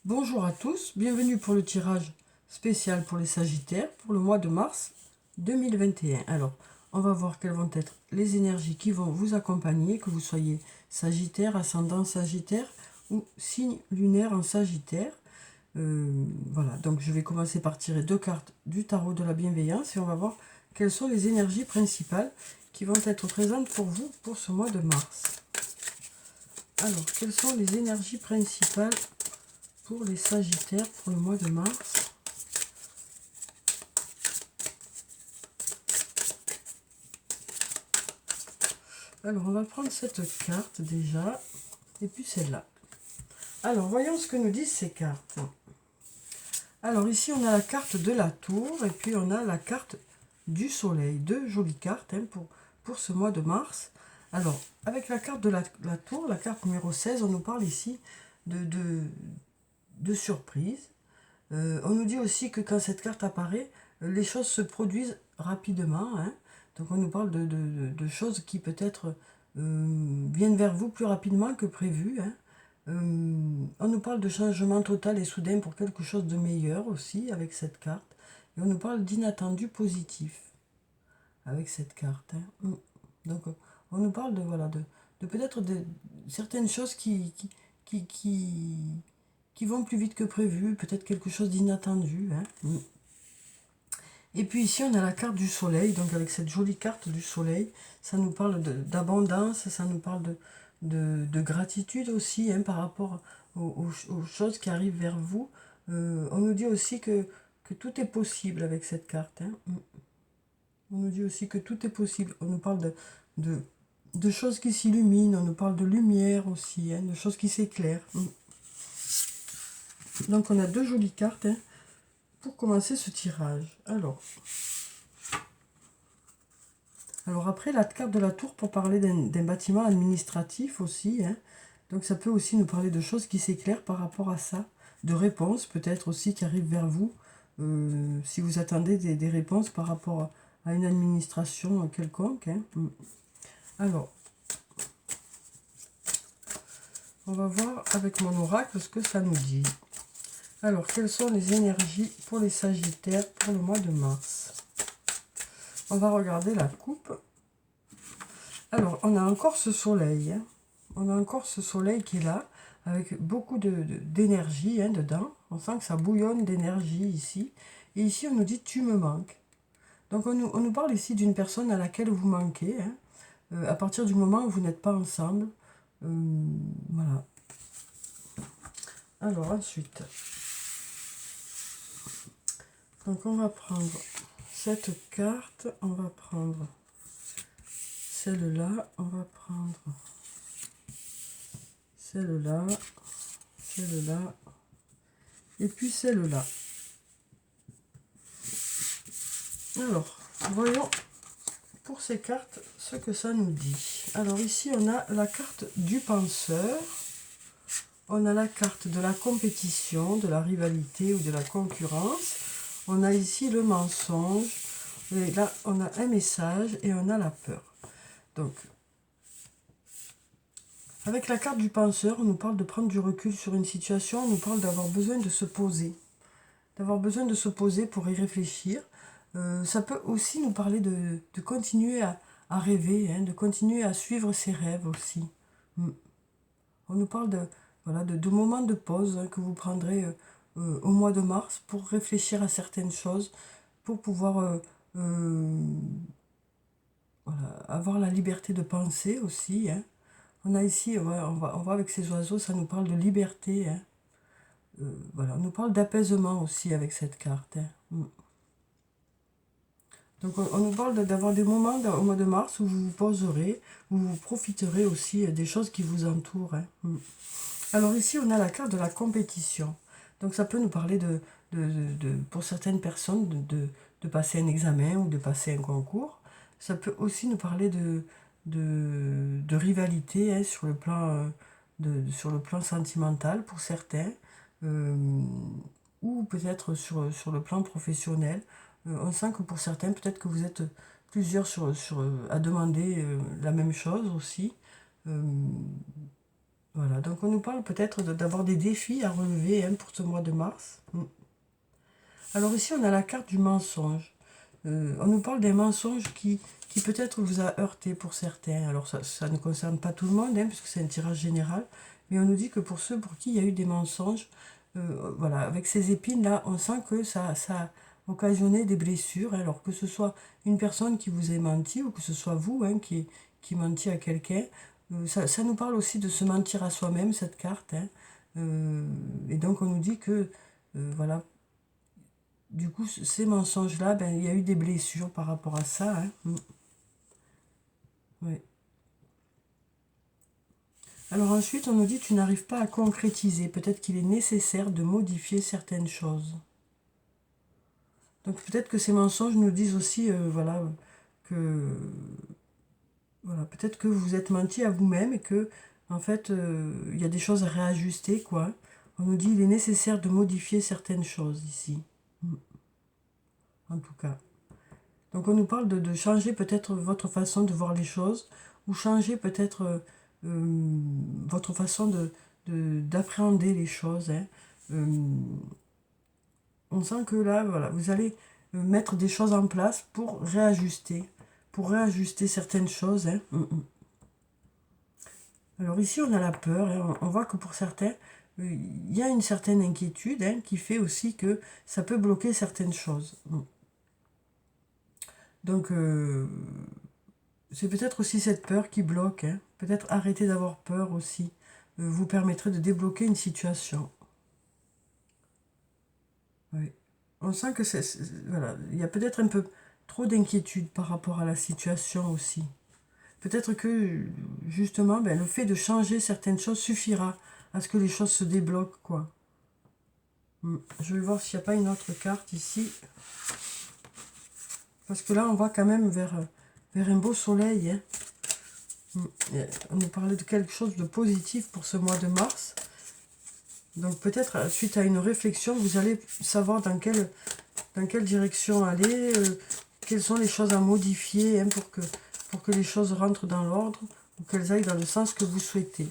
Bonjour à tous, bienvenue pour le tirage spécial pour les Sagittaires pour le mois de mars 2021. Alors, on va voir quelles vont être les énergies qui vont vous accompagner, que vous soyez Sagittaire, ascendant Sagittaire ou signe lunaire en Sagittaire. Voilà, donc je vais commencer par tirer 2 cartes du tarot de la bienveillance et on va voir quelles sont les énergies principales qui vont être présentes pour vous pour ce mois de mars. Alors, quelles sont les énergies principales pour les Sagittaires pour le mois de mars? Alors, on va prendre cette carte déjà, et puis celle-là. Alors, voyons ce que nous disent ces cartes. Alors, ici, on a la carte de la tour, et puis on a la carte du soleil. Deux jolies cartes pour ce mois de mars. Alors, avec la carte de la tour, la carte numéro 16, on nous parle ici de surprise. On nous dit aussi que quand cette carte apparaît, les choses se produisent rapidement. Hein. Donc on nous parle de choses qui peut-être viennent vers vous plus rapidement que prévu. Hein. On nous parle de changement total et soudain pour quelque chose de meilleur aussi avec cette carte. Et on nous parle d'inattendu positif avec cette carte. Hein. Donc on nous parle de peut-être de certaines choses qui vont plus vite que prévu, peut-être quelque chose d'inattendu. Hein. Et puis ici, on a la carte du soleil, donc avec cette jolie carte du soleil, ça nous parle d'abondance, ça nous parle de gratitude aussi hein, par rapport aux choses qui arrivent vers vous. On nous dit aussi que tout est possible avec cette carte. Hein. On nous dit aussi que tout est possible. On nous parle de choses qui s'illuminent, on nous parle de lumière aussi, hein, de choses qui s'éclairent. Donc on a deux jolies cartes hein, pour commencer ce tirage. Alors après, la carte de la tour pour parler d'un bâtiment administratif aussi. Hein. Donc ça peut aussi nous parler de choses qui s'éclairent par rapport à ça. De réponses peut-être aussi qui arrivent vers vous. Si vous attendez des réponses par rapport à une administration quelconque. Hein. Alors, on va voir avec mon oracle ce que ça nous dit. Alors, quelles sont les énergies pour les Sagittaires pour le mois de mars? On va regarder la coupe. Alors, on a encore ce soleil. Hein. On a encore ce soleil qui est là, avec beaucoup d'énergie hein, dedans. On sent que ça bouillonne d'énergie ici. Et ici, on nous dit « tu me manques ». Donc, on nous parle ici d'une personne à laquelle vous manquez, hein, à partir du moment où vous n'êtes pas ensemble. Voilà. Alors, ensuite, donc on va prendre cette carte, on va prendre celle-là, on va prendre celle-là, celle-là, et puis celle-là. Alors, voyons pour ces cartes ce que ça nous dit. Alors ici, on a la carte du penseur, on a la carte de la compétition, de la rivalité ou de la concurrence, on a ici le mensonge, et là, on a un message et on a la peur. Donc, avec la carte du penseur, on nous parle de prendre du recul sur une situation, on nous parle d'avoir besoin de se poser. D'avoir besoin de se poser pour y réfléchir. Ça peut aussi nous parler de continuer à rêver, hein, de continuer à suivre ses rêves aussi. On nous parle de moments de pause hein, que vous prendrez au mois de mars pour réfléchir à certaines choses, pour pouvoir avoir la liberté de penser aussi. Hein. On a ici, on voit avec ces oiseaux, ça nous parle de liberté. Hein. On nous parle d'apaisement aussi avec cette carte. Hein. Donc on nous parle d'avoir des moments au mois de mars où vous vous poserez, où vous profiterez aussi des choses qui vous entourent. Hein. Alors ici, on a la carte de la compétition. Donc ça peut nous parler pour certaines personnes de passer un examen ou de passer un concours. Ça peut aussi nous parler de rivalité hein, sur le plan sentimental pour certains, ou peut-être sur le plan professionnel. On sent que pour certains, peut-être que vous êtes plusieurs à demander la même chose aussi. Voilà, donc on nous parle peut-être d'avoir des défis à relever hein, pour ce mois de mars. Alors ici, on a la carte du mensonge. On nous parle des mensonges qui peut-être vous a heurté pour certains. Alors ça ne concerne pas tout le monde, hein, puisque c'est un tirage général. Mais on nous dit que pour ceux pour qui il y a eu des mensonges, voilà, avec ces épines-là, on sent que ça a occasionné des blessures. Hein. Alors que ce soit une personne qui vous ait menti ou que ce soit vous hein, qui menti à quelqu'un. Ça nous parle aussi de se mentir à soi-même, cette carte. Hein. Et donc on nous dit que, voilà, du coup, ces mensonges-là, ben, il y a eu des blessures par rapport à ça. Hein. Oui. Alors ensuite, on nous dit tu n'arrives pas à concrétiser. Peut-être qu'il est nécessaire de modifier certaines choses. Donc peut-être que ces mensonges nous disent aussi, voilà, que voilà, peut-être que vous êtes menti à vous-même et que, en fait, il y a des choses à réajuster, quoi. On nous dit il est nécessaire de modifier certaines choses ici. En tout cas. Donc on nous parle de changer peut-être votre façon de voir les choses ou changer peut-être votre façon d'appréhender les choses. Hein. On sent que là, voilà, vous allez mettre des choses en place pour réajuster certaines choses. Hein. Alors ici, on a la peur. Hein. On voit que pour certains, il y a une certaine inquiétude hein, qui fait aussi que ça peut bloquer certaines choses. Donc, c'est peut-être aussi cette peur qui bloque. Hein. Peut-être arrêter d'avoir peur aussi vous permettrait de débloquer une situation. Oui. On sent que voilà, il y a peut-être un peu trop d'inquiétude par rapport à la situation aussi. Peut-être que justement, ben, le fait de changer certaines choses suffira à ce que les choses se débloquent, quoi. Je vais voir s'il n'y a pas une autre carte ici. Parce que là, on va quand même vers un beau soleil. Hein. On nous parlait de quelque chose de positif pour ce mois de mars. Donc peut-être, suite à une réflexion, vous allez savoir dans quelle direction aller, quelles sont les choses à modifier hein, pour que les choses rentrent dans l'ordre ou qu'elles aillent dans le sens que vous souhaitez.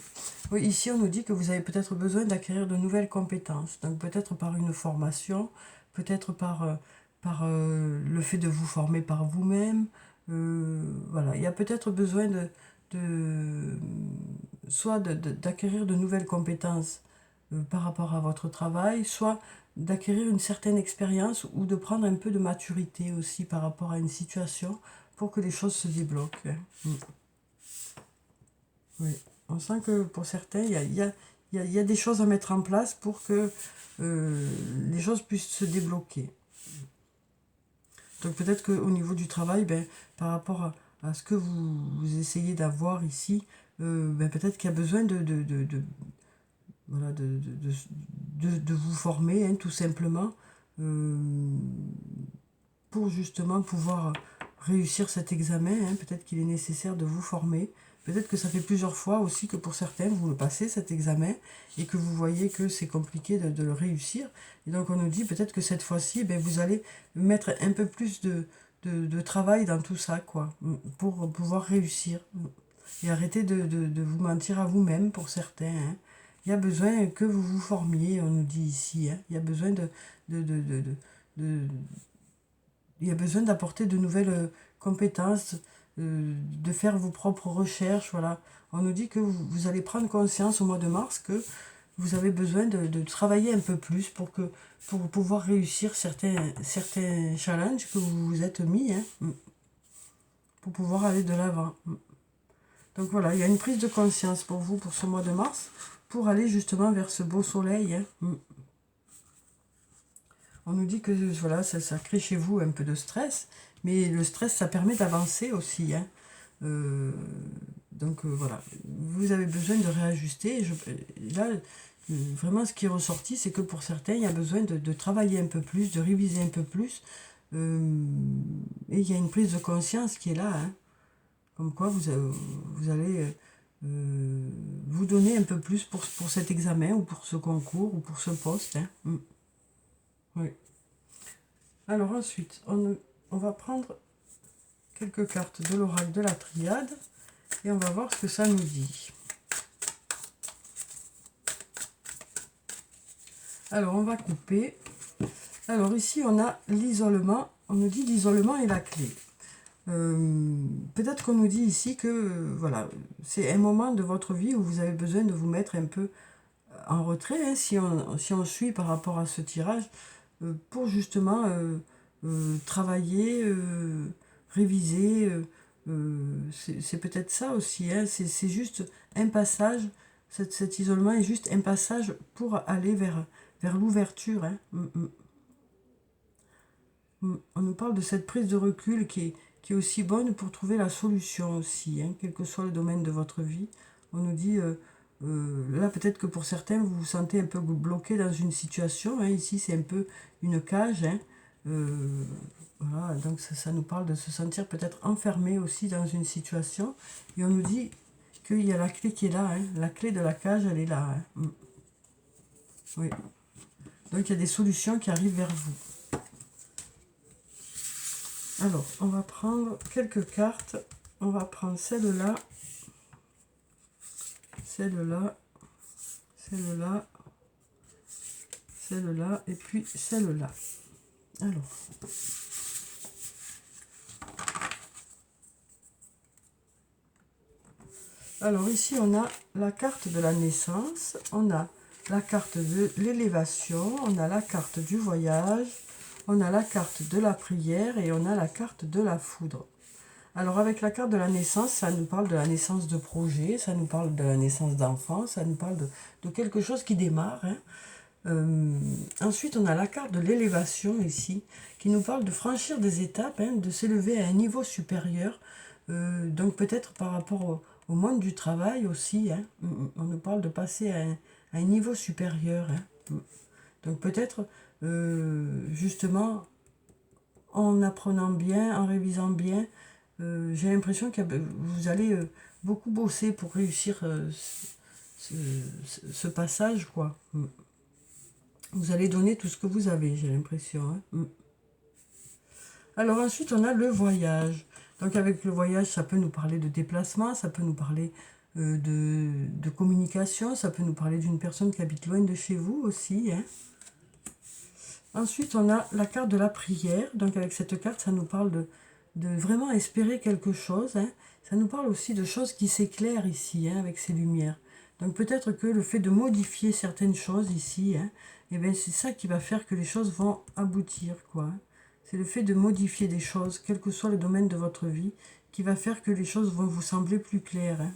Oui, ici, on nous dit que vous avez peut-être besoin d'acquérir de nouvelles compétences. Donc peut-être par une formation, peut-être par le fait de vous former par vous-même. Voilà, il y a peut-être besoin soit d'acquérir de nouvelles compétences par rapport à votre travail, soit d'acquérir une certaine expérience ou de prendre un peu de maturité aussi par rapport à une situation pour que les choses se débloquent. Hein. Oui. On sent que pour certains, il y a des choses à mettre en place pour que les choses puissent se débloquer. Donc peut-être qu'au niveau du travail, ben, par rapport à ce que vous essayez d'avoir ici, ben, peut-être qu'il y a besoin voilà, de vous former, hein, tout simplement, pour justement pouvoir réussir cet examen. Hein. Peut-être qu'il est nécessaire de vous former. Peut-être que ça fait plusieurs fois aussi que pour certains, vous le passez cet examen et que vous voyez que c'est compliqué de le réussir. Et donc on nous dit peut-être que cette fois-ci, ben, vous allez mettre un peu plus de travail dans tout ça, quoi, pour pouvoir réussir. Et arrêter de vous mentir à vous-même pour certains. Hein. Il y a besoin que vous vous formiez, on nous dit ici. Hein. Il y a besoin il y a besoin d'apporter de nouvelles compétences, de faire vos propres recherches. Voilà. On nous dit que vous allez prendre conscience au mois de mars que vous avez besoin de travailler un peu plus pour pouvoir réussir certains challenges que vous vous êtes mis, hein, pour pouvoir aller de l'avant. Donc voilà, il y a une prise de conscience pour vous pour ce mois de mars, pour aller justement vers ce beau soleil. Hein. On nous dit que voilà, ça crée chez vous un peu de stress, mais le stress, ça permet d'avancer aussi. Hein. Donc voilà, vous avez besoin de réajuster. Là, vraiment, ce qui est ressorti, c'est que pour certains, il y a besoin de travailler un peu plus, de réviser un peu plus. Et il y a une prise de conscience qui est là. Hein. Comme quoi, vous allez vous donner un peu plus pour cet examen, ou pour ce concours, ou pour ce poste. Hein. Oui. Alors ensuite, on va prendre quelques cartes de l'oracle de la triade et on va voir ce que ça nous dit. Alors, on va couper. Alors, ici, on a l'isolement. On nous dit l'isolement est la clé. Peut-être qu'on nous dit ici que, voilà, c'est un moment de votre vie où vous avez besoin de vous mettre un peu en retrait, hein, si on suit par rapport à ce tirage, pour justement travailler, réviser. C'est peut-être ça aussi, hein, c'est juste un passage, cet isolement est juste un passage pour aller vers l'ouverture. Hein. On nous parle de cette prise de recul qui est aussi bonne pour trouver la solution aussi, hein, quel que soit le domaine de votre vie. On nous dit, là peut-être que pour certains, vous vous sentez un peu bloqué dans une situation. Hein, ici, c'est un peu une cage. Hein, voilà, donc ça nous parle de se sentir peut-être enfermé aussi dans une situation. Et on nous dit qu'il y a la clé qui est là. Hein, la clé de la cage, elle est là. Hein. Oui. Donc il y a des solutions qui arrivent vers vous. Alors, on va prendre quelques cartes. On va prendre celle-là, celle-là, celle-là, celle-là, et puis celle-là. Alors ici, on a la carte de la naissance, on a la carte de l'élévation, on a la carte du voyage, on a la carte de la prière et on a la carte de la foudre. Alors avec la carte de la naissance, ça nous parle de la naissance de projet, ça nous parle de la naissance d'enfant, ça nous parle de quelque chose qui démarre. Hein. Ensuite, on a la carte de l'élévation ici, qui nous parle de franchir des étapes, hein, de s'élever à un niveau supérieur. Donc peut-être par rapport au monde du travail aussi, hein, on nous parle de passer à un niveau supérieur. Hein. Donc peut-être justement en apprenant bien, en révisant bien, j'ai l'impression que vous allez beaucoup bosser pour réussir ce passage, quoi. Vous allez donner tout ce que vous avez, j'ai l'impression. Hein. Alors ensuite, on a le voyage. Donc avec le voyage, ça peut nous parler de déplacement, ça peut nous parler de communication, ça peut nous parler d'une personne qui habite loin de chez vous aussi. Hein. Ensuite, on a la carte de la prière. Donc avec cette carte, ça nous parle de vraiment espérer quelque chose. Hein. Ça nous parle aussi de choses qui s'éclairent ici, hein, avec ces lumières. Donc peut-être que le fait de modifier certaines choses ici, hein, eh bien, c'est ça qui va faire que les choses vont aboutir, quoi. C'est le fait de modifier des choses, quel que soit le domaine de votre vie, qui va faire que les choses vont vous sembler plus claires. Hein.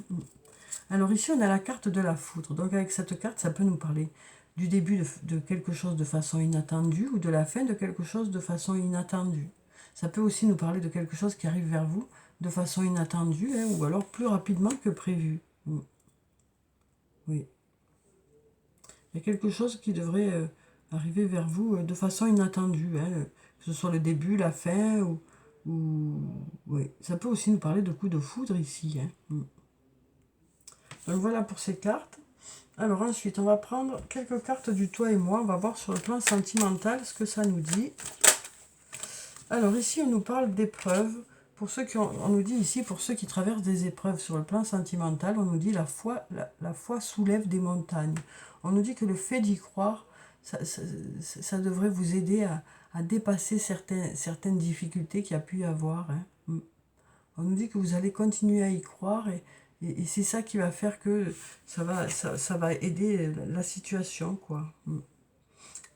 Alors ici, on a la carte de la foudre. Donc avec cette carte, ça peut nous parler du début de quelque chose de façon inattendue ou de la fin de quelque chose de façon inattendue. Ça peut aussi nous parler de quelque chose qui arrive vers vous de façon inattendue, hein, ou alors plus rapidement que prévu. Oui. Il y a quelque chose qui devrait arriver vers vous de façon inattendue, hein, que ce soit le début, la fin, oui. Ça peut aussi nous parler de coups de foudre ici. Hein. Donc voilà pour ces cartes. Alors ensuite, on va prendre quelques cartes du toi et moi. On va voir sur le plan sentimental ce que ça nous dit. Alors ici, on nous parle d'épreuves. Pour ceux qui on nous dit ici, pour ceux qui traversent des épreuves sur le plan sentimental, on nous dit la foi soulève des montagnes. On nous dit que le fait d'y croire, ça devrait vous aider à dépasser certaines difficultés qu'il y a pu y avoir. Hein. On nous dit que vous allez continuer à y croire et c'est ça qui va faire que ça va aider la situation, quoi.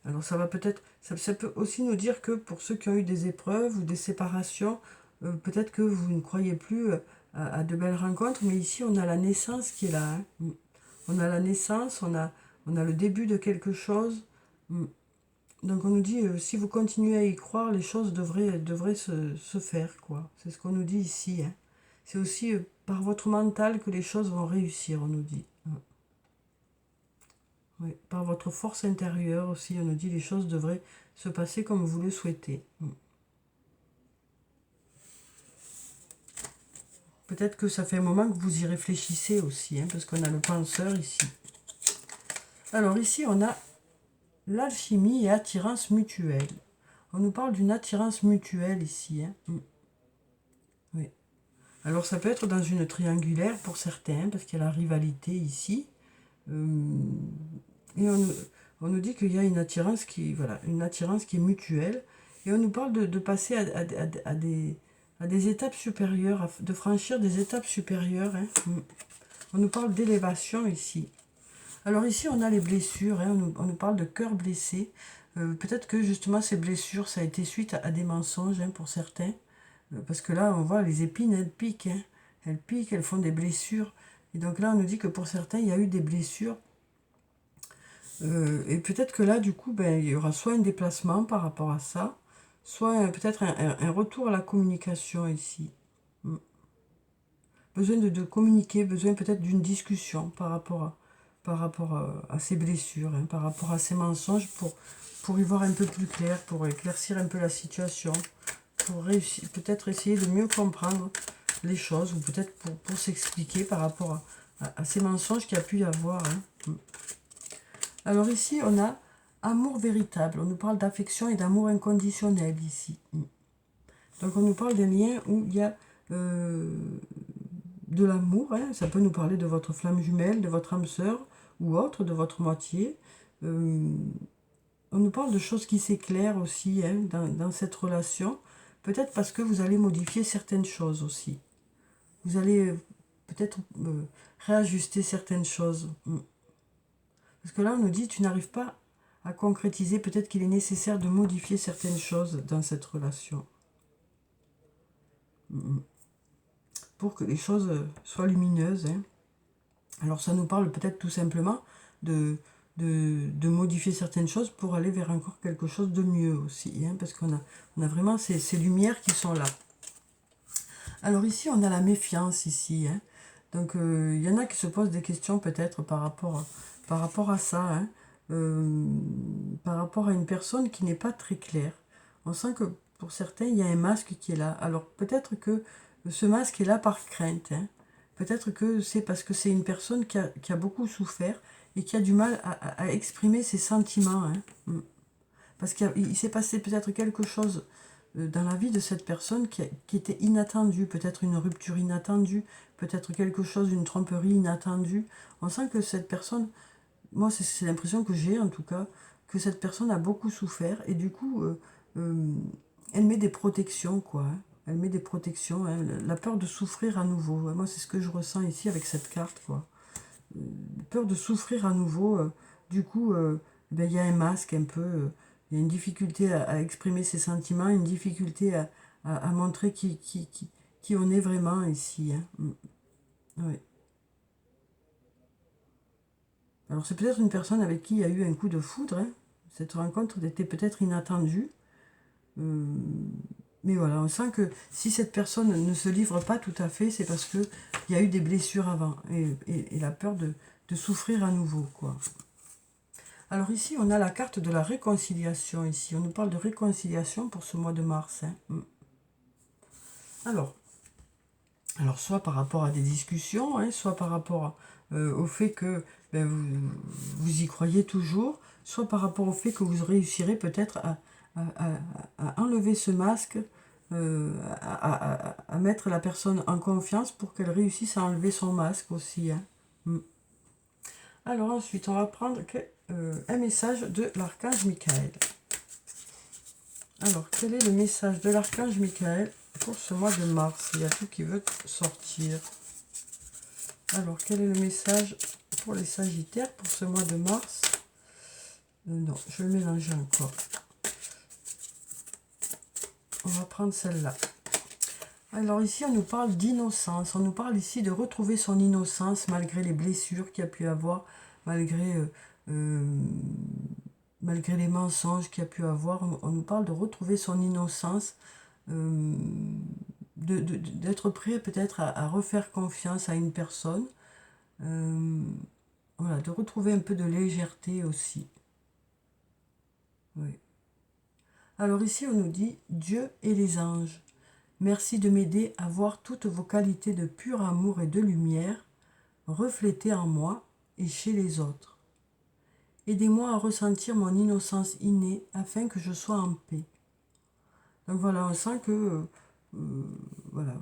Alors ça va peut-être, ça peut aussi nous dire que pour ceux qui ont eu des épreuves ou des séparations, peut-être que vous ne croyez plus à de belles rencontres, mais ici on a la naissance qui est là. Hein. On a la naissance, on a le début de quelque chose. Donc on nous dit, si vous continuez à y croire, les choses devraient se faire, quoi. C'est ce qu'on nous dit ici. Hein. C'est aussi par votre mental que les choses vont réussir, on nous dit. Oui, par votre force intérieure aussi, on nous dit les choses devraient se passer comme vous le souhaitez. Peut-être que ça fait un moment que vous y réfléchissez aussi, hein, parce qu'on a le penseur ici. Alors ici, on a l'alchimie et attirance mutuelle. On nous parle d'une attirance mutuelle ici. Hein. Oui. Alors ça peut être dans une triangulaire pour certains, parce qu'il y a la rivalité ici. Et on nous dit qu'il y a une attirance qui, voilà, une attirance qui est mutuelle. Et on nous parle de passer à des étapes supérieures, de franchir des étapes supérieures. Hein. On nous parle d'élévation ici. Alors ici, on a les blessures. Hein. On nous parle de cœur blessé. Peut-être que justement, ces blessures, ça a été suite à des mensonges hein, pour certains. Parce que là, on voit les épines, elles piquent. Hein. Elles piquent, elles font des blessures. Et donc là, on nous dit que pour certains, il y a eu des blessures. Et peut-être que là, du coup, ben, il y aura soit un déplacement par rapport à ça, soit peut-être un retour à la communication ici. Besoin de communiquer, besoin peut-être d'une discussion par rapport à ces blessures, hein, par rapport à ces mensonges, pour y voir un peu plus clair, pour éclaircir un peu la situation, pour réussir, peut-être essayer de mieux comprendre les choses, ou peut-être pour s'expliquer par rapport à ces mensonges qu'il y a pu y avoir. Hein. Alors ici, on a amour véritable. On nous parle d'affection et d'amour inconditionnel ici. Donc on nous parle des liens où il y a de l'amour. Hein. Ça peut nous parler de votre flamme jumelle, de votre âme sœur ou autre, de votre moitié. On nous parle de choses qui s'éclairent aussi hein, dans cette relation. Peut-être parce que vous allez modifier certaines choses aussi. Vous allez peut-être réajuster certaines choses. Parce que là, on nous dit, tu n'arrives pas à concrétiser. Peut-être qu'il est nécessaire de modifier certaines choses dans cette relation. Pour que les choses soient lumineuses. Hein. Alors ça nous parle peut-être tout simplement de modifier certaines choses pour aller vers encore quelque chose de mieux aussi. Hein, parce qu'on a vraiment ces lumières qui sont là. Alors ici, on a la méfiance ici. Hein. Donc il y en a qui se posent des questions peut-être par rapport à ça. Hein. Par rapport à une personne qui n'est pas très claire. On sent que pour certains, il y a un masque qui est là. Alors peut-être que ce masque est là par crainte. Hein. Peut-être que c'est parce que c'est une personne qui a beaucoup souffert et qui a du mal à exprimer ses sentiments. Hein. Parce qu'il s'est passé peut-être quelque chose dans la vie de cette personne qui était inattendue. Peut-être une rupture inattendue, peut-être quelque chose, une tromperie inattendue. On sent que cette personne... Moi, c'est l'impression que j'ai, en tout cas, que cette personne a beaucoup souffert. Et du coup, elle met des protections, quoi. Hein. Elle met des protections. Hein. La peur de souffrir à nouveau. Moi, c'est ce que je ressens ici avec cette carte, quoi. Peur de souffrir à nouveau. Du coup, ben, y a un masque un peu. Il y a une difficulté à exprimer ses sentiments, une difficulté à montrer qui on est vraiment ici. Hein. Ouais. Alors c'est peut-être une personne avec qui il y a eu un coup de foudre. Hein. Cette rencontre était peut-être inattendue. Mais voilà, on sent que si cette personne ne se livre pas tout à fait, c'est parce qu'il y a eu des blessures avant. Et la peur de souffrir à nouveau, quoi. Alors ici, on a la carte de la réconciliation. Ici, on nous parle de réconciliation pour ce mois de mars. Hein. Alors, soit par rapport à des discussions, hein, soit par rapport au fait que ben, vous y croyez toujours, soit par rapport au fait que vous réussirez peut-être à enlever ce masque, à mettre la personne en confiance pour qu'elle réussisse à enlever son masque aussi. Hein. Alors ensuite, on va prendre un message de l'archange Michael. Alors, quel est le message de l'archange Michael pour ce mois de mars? Il y a tout qui veut sortir. Alors, quel est le message pour les Sagittaires pour ce mois de mars? Non, je vais le mélanger encore. On va prendre celle-là. Alors ici, on nous parle d'innocence. On nous parle ici de retrouver son innocence malgré les blessures qu'il y a pu avoir, malgré les mensonges qu'il y a pu avoir. On nous parle de retrouver son innocence, d'être prêt peut-être à refaire confiance à une personne. Voilà, de retrouver un peu de légèreté aussi. Oui. Alors ici, on nous dit Dieu et les anges. Merci de m'aider à voir toutes vos qualités de pur amour et de lumière reflétées en moi et chez les autres. Aidez-moi à ressentir mon innocence innée afin que je sois en paix. Donc voilà, on sent que voilà,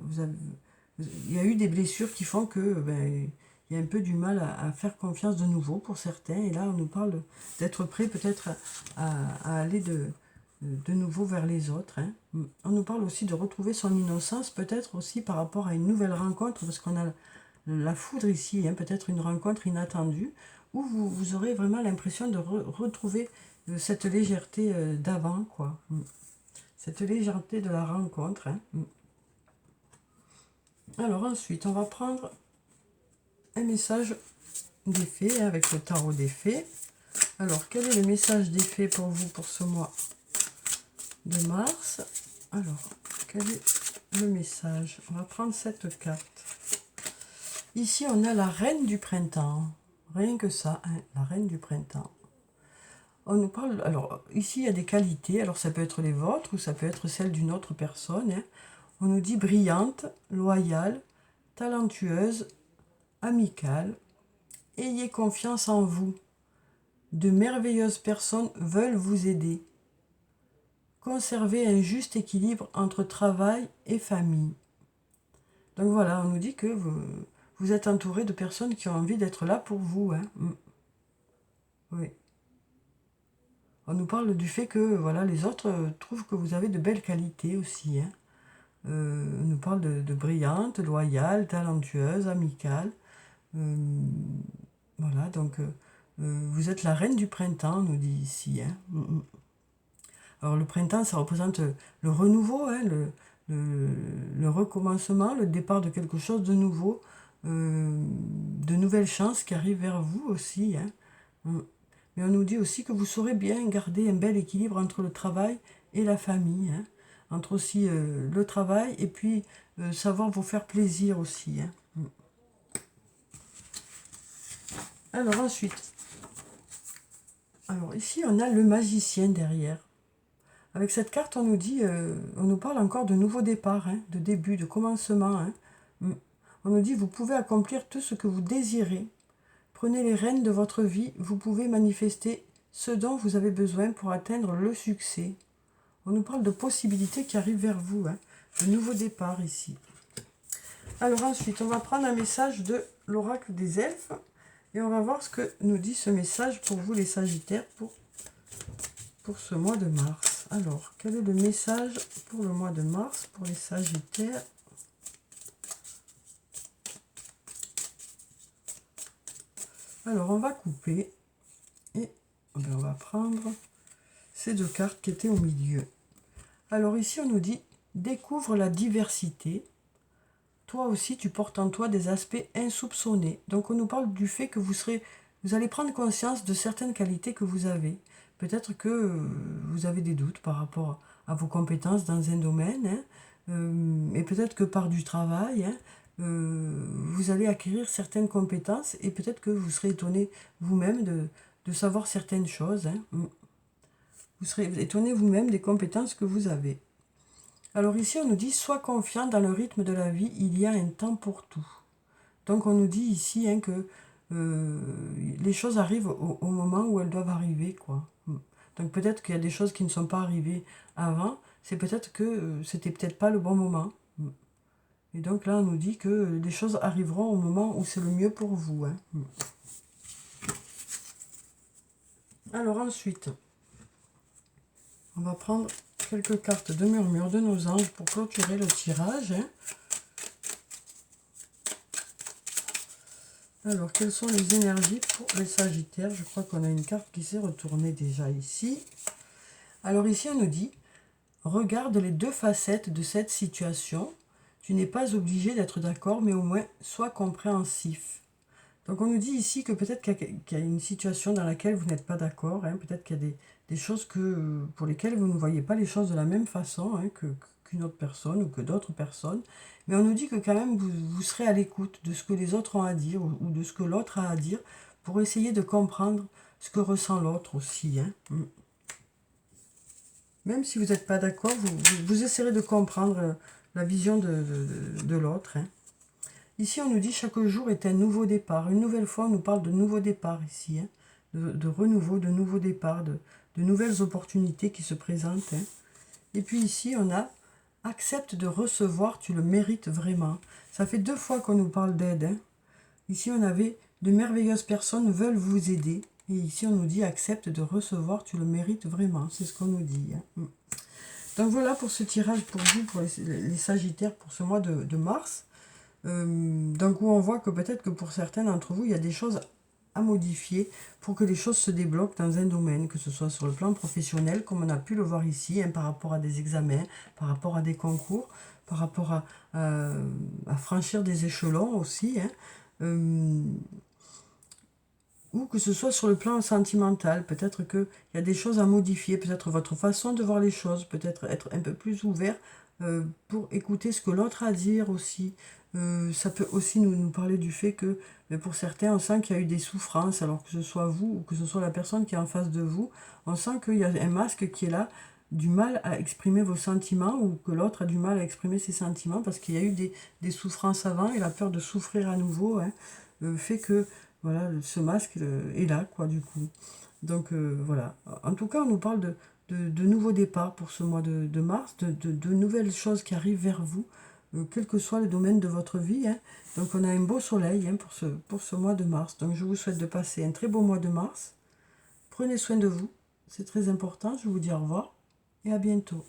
il y a eu des blessures qui font que ben, il y a un peu du mal à faire confiance de nouveau pour certains. Et là, on nous parle d'être prêt peut-être à aller de nouveau vers les autres. Hein. On nous parle aussi de retrouver son innocence, peut-être aussi par rapport à une nouvelle rencontre, parce qu'on a la foudre ici, hein, peut-être une rencontre inattendue, où vous aurez vraiment l'impression de retrouver cette légèreté d'avant, quoi. Cette légèreté de la rencontre. Hein. Alors ensuite, on va prendre un message des fées avec le tarot des fées. Alors, quel est le message des fées pour vous pour ce mois de mars? Alors, quel est le message? On va prendre cette carte. Ici, on a la reine du printemps. Rien que ça, hein, la reine du printemps. On nous parle, alors ici il y a des qualités, alors ça peut être les vôtres ou ça peut être celle d'une autre personne. Hein. On nous dit brillante, loyale, talentueuse, amicale. Ayez confiance en vous. De merveilleuses personnes veulent vous aider. Conservez un juste équilibre entre travail et famille. Donc voilà, on nous dit que vous êtes entouré de personnes qui ont envie d'être là pour vous. Hein. Oui. On nous parle du fait que voilà, les autres trouvent que vous avez de belles qualités aussi. Hein. On nous parle de brillante, loyale, talentueuse, amicale. Voilà, donc vous êtes la reine du printemps, on nous dit ici. Hein. Alors le printemps, ça représente le renouveau, hein, le recommencement, le départ de quelque chose de nouveau, de nouvelles chances qui arrivent vers vous aussi. Hein. Mais on nous dit aussi que vous saurez bien garder un bel équilibre entre le travail et la famille. Hein. Entre aussi le travail et puis savoir vous faire plaisir aussi. Hein. Alors ensuite, alors ici on a le magicien derrière. Avec cette carte, on nous dit, on nous parle encore de nouveaux départs, hein, de début, de commencement. Hein. On nous dit, vous pouvez accomplir tout ce que vous désirez. Prenez les rênes de votre vie, vous pouvez manifester ce dont vous avez besoin pour atteindre le succès. On nous parle de possibilités qui arrivent vers vous, hein, de nouveaux départs ici. Alors ensuite, on va prendre un message de l'oracle des elfes et on va voir ce que nous dit ce message pour vous les Sagittaires pour ce mois de mars. Alors, quel est le message pour le mois de mars pour les Sagittaires? Alors, on va couper et on va prendre ces deux cartes qui étaient au milieu. Alors ici, on nous dit « Découvre la diversité. Toi aussi, tu portes en toi des aspects insoupçonnés. » Donc, on nous parle du fait que vous allez prendre conscience de certaines qualités que vous avez. Peut-être que vous avez des doutes par rapport à vos compétences dans un domaine. Hein, et peut-être que par du travail, hein, vous allez acquérir certaines compétences et peut-être que vous serez étonné vous-même de savoir certaines choses. Hein. Vous serez étonné vous-même des compétences que vous avez. Alors ici, on nous dit « Sois confiant dans le rythme de la vie, il y a un temps pour tout. » Donc on nous dit ici hein, que les choses arrivent au moment où elles doivent arriver, quoi. Donc peut-être qu'il y a des choses qui ne sont pas arrivées avant, c'est peut-être que c'était peut-être pas le bon moment. Et donc là, on nous dit que les choses arriveront au moment où c'est le mieux pour vous. Hein. Alors ensuite, on va prendre quelques cartes de murmure de nos anges pour clôturer le tirage. Hein. Alors, quelles sont les énergies pour les Sagittaires? Je crois qu'on a une carte qui s'est retournée déjà ici. Alors ici, on nous dit, regarde les deux facettes de cette situation. Tu n'es pas obligé d'être d'accord, mais au moins, sois compréhensif. Donc, on nous dit ici que peut-être qu'il y a une situation dans laquelle vous n'êtes pas d'accord. Hein, peut-être qu'il y a des choses pour lesquelles vous ne voyez pas les choses de la même façon hein, qu'une autre personne ou que d'autres personnes. Mais on nous dit que quand même, vous serez à l'écoute de ce que les autres ont à dire ou de ce que l'autre a à dire pour essayer de comprendre ce que ressent l'autre aussi. Hein. Même si vous n'êtes pas d'accord, vous essaierez de comprendre la vision de l'autre. Hein. Ici, on nous dit chaque jour est un nouveau départ. Une nouvelle fois, on nous parle de nouveau départ ici. Hein. De renouveau, de nouveau départ, de nouvelles opportunités qui se présentent. Hein. Et puis ici, on a accepte de recevoir, tu le mérites vraiment. Ça fait 2 fois qu'on nous parle d'aide. Hein. Ici, on avait de merveilleuses personnes veulent vous aider. Et ici, on nous dit accepte de recevoir, tu le mérites vraiment. C'est ce qu'on nous dit. Hein. Donc voilà pour ce tirage pour vous, pour les Sagittaires, pour ce mois de mars. Donc où on voit que peut-être que pour certains d'entre vous, il y a des choses à modifier pour que les choses se débloquent dans un domaine, que ce soit sur le plan professionnel, comme on a pu le voir ici, hein, par rapport à des examens, par rapport à des concours, par rapport à franchir des échelons aussi, hein, ou que ce soit sur le plan sentimental. Peut-être qu'il y a des choses à modifier, peut-être votre façon de voir les choses, peut-être être un peu plus ouvert pour écouter ce que l'autre a à dire aussi. Ça peut aussi nous parler du fait que pour certains, on sent qu'il y a eu des souffrances, alors que ce soit vous ou que ce soit la personne qui est en face de vous, on sent qu'il y a un masque qui est là, du mal à exprimer vos sentiments, ou que l'autre a du mal à exprimer ses sentiments parce qu'il y a eu des souffrances avant, et la peur de souffrir à nouveau, hein, fait que voilà, ce masque est là, quoi, du coup. Donc voilà. En tout cas, on nous parle de nouveaux départs pour ce mois de mars, de nouvelles choses qui arrivent vers vous, quel que soit le domaine de votre vie. Hein. Donc on a un beau soleil, hein, pour ce mois de mars. Donc je vous souhaite de passer un très beau mois de mars. Prenez soin de vous, c'est très important. Je vous dis au revoir et à bientôt.